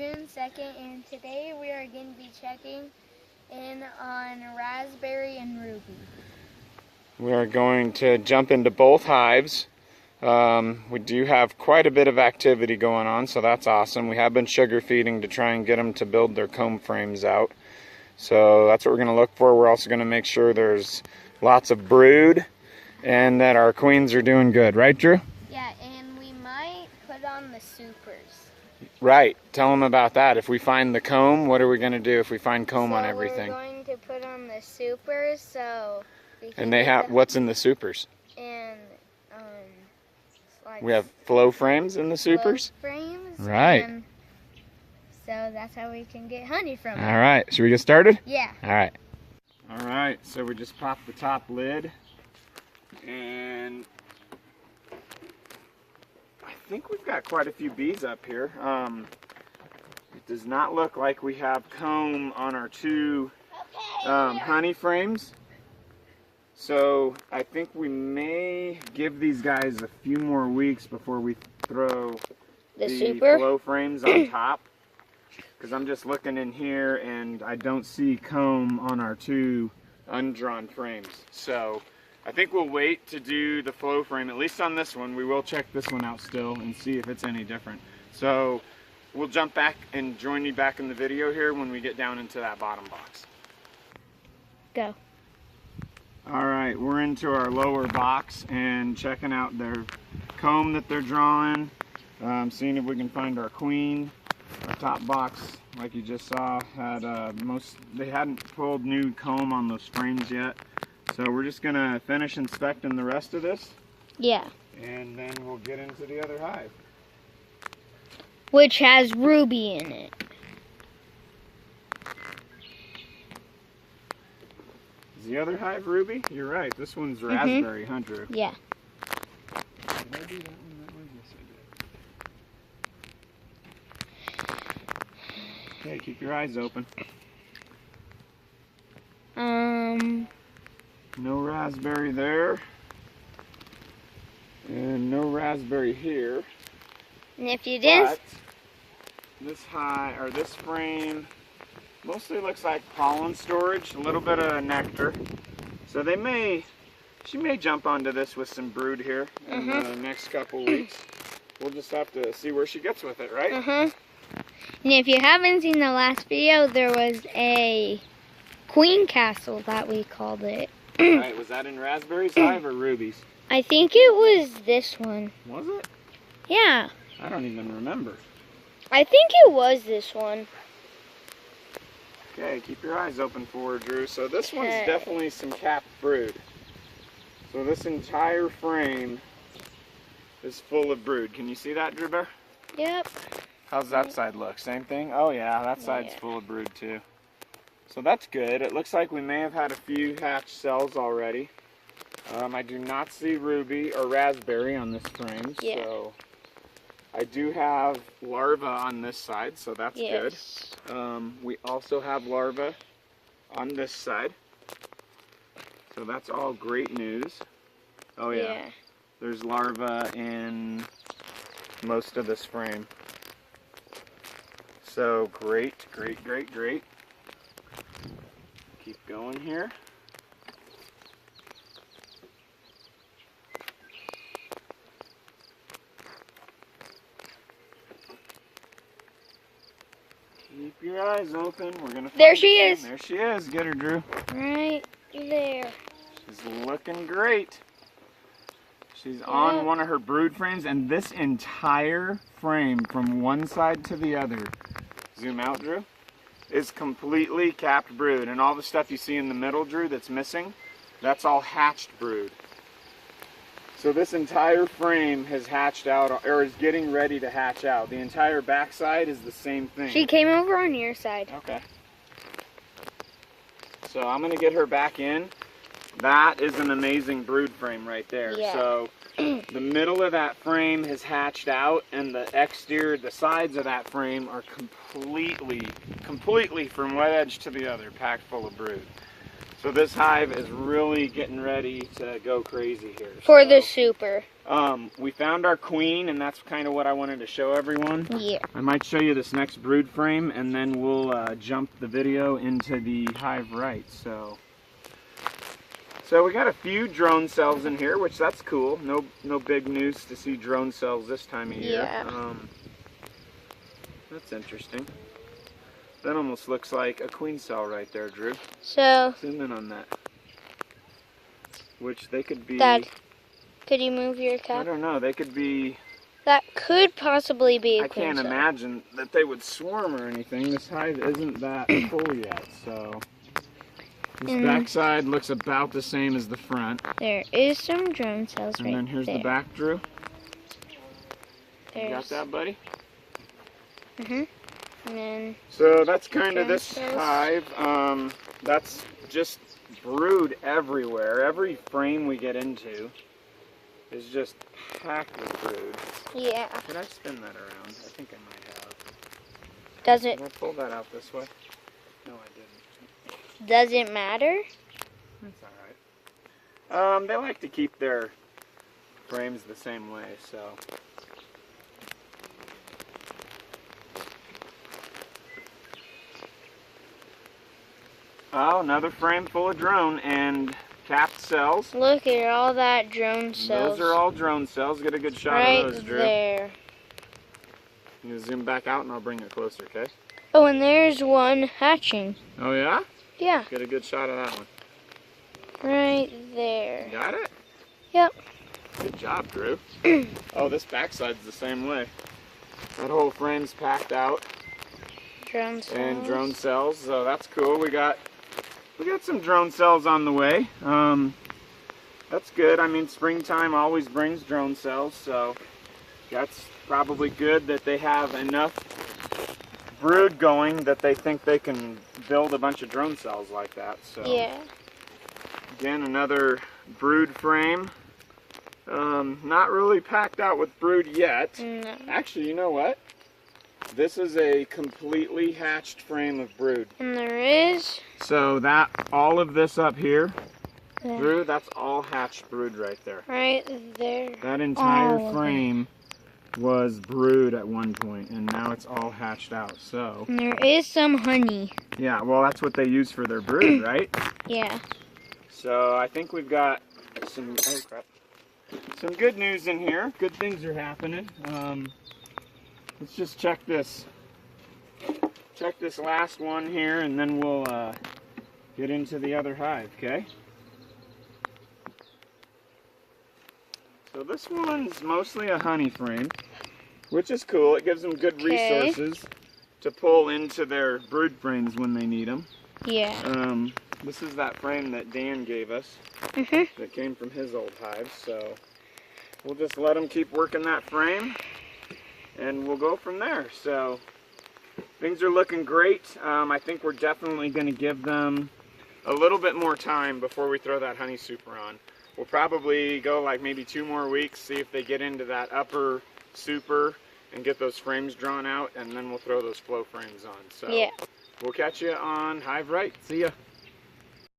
June 2nd, and today we are going to be checking in on Raspberry and Ruby. We are going to jump into both hives. We do have quite a bit of activity going on, so that's awesome. We have been sugar feeding to try and get them to build their comb frames out. So that's what we're going to look for. We're also going to make sure there's lots of brood and that our queens are doing good. Right, Drew? Yeah, and we might put on the supers. Right. Tell them about that. If we find the comb, what are we going to do if we find comb on everything? We're going to put on the supers, so we can. And they have, what's in the supers? And like we have flow frames in the supers? Flow frames. Right. And so that's how we can get honey from it. All right. Should we get started? Yeah. All right. All right. So we just popped the top lid. And I think we've got quite a few bees up here. It does not look like we have comb on our two honey frames. So I think we may give these guys a few more weeks before we throw the flow frames on top. Because I'm just looking in here and I don't see comb on our two undrawn frames. So I think we'll wait to do the flow frame, at least on this one. We will check this one out still and see if it's any different. So we'll jump back and join you back in the video here when we get down into that bottom box. Go. All right, we're into our lower box and checking out their comb that they're drawing. Seeing if we can find our queen. Our top box, like you just saw, had they hadn't pulled new comb on those frames yet. So we're just gonna finish inspecting the rest of this. Yeah. And then we'll get into the other hive. Which has Ruby in it. Is the other hive Ruby? You're right. This one's Raspberry, huh, Drew? Yeah. Did I do that one that way? Yes, I did. Okay, keep your eyes open. No raspberry there. And no raspberry here. And if you did, this this frame mostly looks like pollen storage, a little bit of nectar. So she may jump onto this with some brood here in the next couple weeks. We'll just have to see where she gets with it, right? And if you haven't seen the last video, there was a queen castle that we called it. Right, was that in Raspberry's hive or Ruby's? I think it was this one. Was it? Yeah. I don't even remember. I think it was this one. Okay, keep your eyes open for her, Drew. So this one's definitely some capped brood. So this entire frame is full of brood. Can you see that, Drew Bear? Yep. How's that side look? Same thing? Oh yeah, that side's full of brood too. So that's good. It looks like we may have had a few hatched cells already. I do not see Ruby or Raspberry on this frame, so I do have larvae on this side, so that's good. We also have larvae on this side, so that's all great news. Oh yeah. There's larvae in most of this frame. So great, great, great, great. Keep going here. Keep your eyes open. We're gonna. There she is. There she is. Get her, Drew. Right there. She's looking great. She's on one of her brood frames, and this entire frame from one side to the other, zoom out, Drew, is completely capped brood. And all the stuff you see in the middle, Drew, that's missing, that's all hatched brood. So this entire frame has hatched out, or is getting ready to hatch out. The entire backside is the same thing. She came over on your side. Okay. So I'm going to get her back in. That is an amazing brood frame right there. Yeah. So the middle of that frame has hatched out, and the exterior, the sides of that frame are completely from one edge to the other packed full of brood. So this hive is really getting ready to go crazy here. For the super. We found our queen, and that's kind of what I wanted to show everyone. Yeah. I might show you this next brood frame, and then we'll jump the video into the hive right. So we got a few drone cells in here, which that's cool. No big news to see drone cells this time of year. Yeah. That's interesting. That almost looks like a queen cell right there, Drew. So. Zoom in on that. Which they could be. Dad, could you move your I cap? don't know. They could be. That could possibly be a I queen can't cell. imagine that they would swarm or anything. This hive isn't that full yet, so. This backside looks about the same as the front. There is some drone cells right there. And then here's the back, Drew. There's... You got that, buddy? And then so that's kind of this cells. hive. That's just brood everywhere. Every frame we get into is just packed with brood. Yeah. Could I spin that around? I think I might have. Does it? Can I pull that out this way? No, I didn't. Does it matter? That's all right. They like to keep their frames the same way, so. Oh, another frame full of drone and capped cells. Look at all that drone cells. Those are all drone cells. Get a good shot right of those, Drew. There. You zoom back out and I'll bring it closer, okay? Oh, and there's one hatching. Oh, yeah? Yeah. Get a good shot of that one. Right there. You got it? Yep. Good job, Drew. Oh, this backside's the same way. That whole frame's packed out. Drone cells. And drone cells, so that's cool. We got some drone cells on the way. That's good. I mean, springtime always brings drone cells, so that's probably good that they have enough brood going that they think they can build a bunch of drone cells like that. So yeah. Again, another brood frame. Not really packed out with brood yet. No. Actually, you know what? This is a completely hatched frame of brood. And there is. So that, all of this up here, There. Drew, that's all hatched brood right there. Right there. That entire All of frame was brood at one point, and now it's all hatched out. So And there is some honey. yeah, well, that's what they use for their brood, right? Yeah. So I think we've got some some good news in here. Good things are happening. Let's just check this. Check this last one here, and then we'll get into the other hive, okay? So this one's mostly a honey frame, which is cool. It gives them good resources to pull into their brood frames when they need them. Yeah. This is that frame that Dan gave us that came from his old hive. So we'll just let them keep working that frame, and we'll go from there. So things are looking great. I think we're definitely going to give them a little bit more time before we throw that honey super on. We'll probably go like maybe 2 more weeks, see if they get into that upper super and get those frames drawn out, and then we'll throw those flow frames on. So Yeah. we'll catch you on Hive Right. See ya.